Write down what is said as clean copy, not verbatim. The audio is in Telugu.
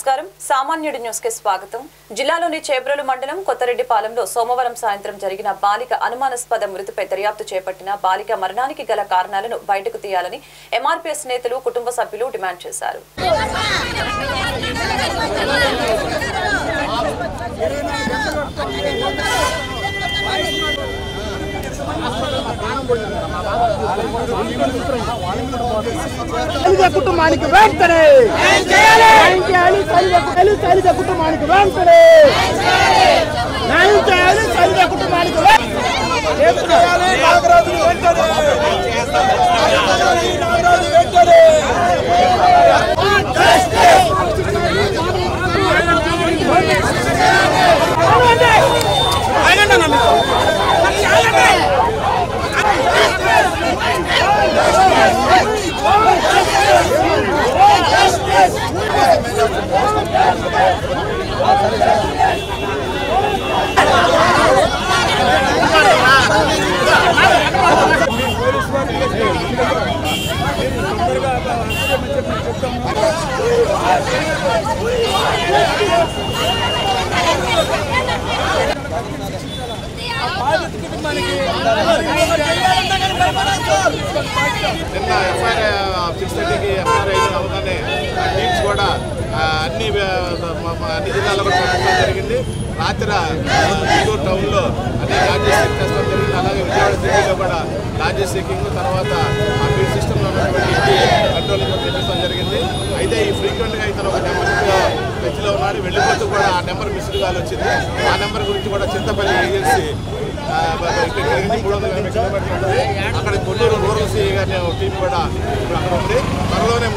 నమస్కారం సామాన్యుడి న్యూస్ కి స్వాగతం. జిల్లాలోని చేబ్రోలు మండలం కొత్తరెడ్డిపాలెంలో సోమవారం సాయంత్రం జరిగిన బాలిక అనుమానాస్పద మృతిపై దర్యాప్తు చేపట్టిన బాలిక మరణానికి గల కారణాలను బయటకు తీయాలని ఎంఆర్పీఎస్ నేతలు కుటుంబ సభ్యులు డిమాండ్ చేశారు. కుటుంబానికి వెంటనే కుటుంబానికి వెంటనే న్యాయం చేయాలి. సైనిక కుటుంబానికి నిన్న ఎఫ్ఐఆర్ 6:30కి ఎఫ్ఐఆర్ అయిన అవగానే టీమ్స్ కూడా అన్ని జిల్లాల్లో కూడా పెట్టడం జరిగింది. రాత్రి గుంటూరు టౌన్లో అన్ని లాజిస్టిక్ చేస్తడం జరిగింది. అలాగే విజయవాడ సిటీలో కూడా లాజిస్టికింగ్ తర్వాత ఆ ఫీడ్ సిస్టంలో ఉన్నటువంటి కంట్రోలింగ్ తెప్పించడం జరిగింది. అయితే ఈ ఫ్రీక్వెంట్గా ఇతను ఒక నెంబర్ టచ్లో ఉన్నాడు. వెళ్ళిపోతూ కూడా ఆ నెంబర్ మిస్డ్ కాల్ వచ్చింది. ఆ నెంబర్ గురించి కూడా చింతపల్లి ఏజెన్సీ 380 కిలోమీటర్లు ఉంటుంది. అక్కడ కొల్లూరు రూరల్ సిఐ గారి టీం కూడా ఇప్పుడు అక్కడ ఉంది. త్వరలోనే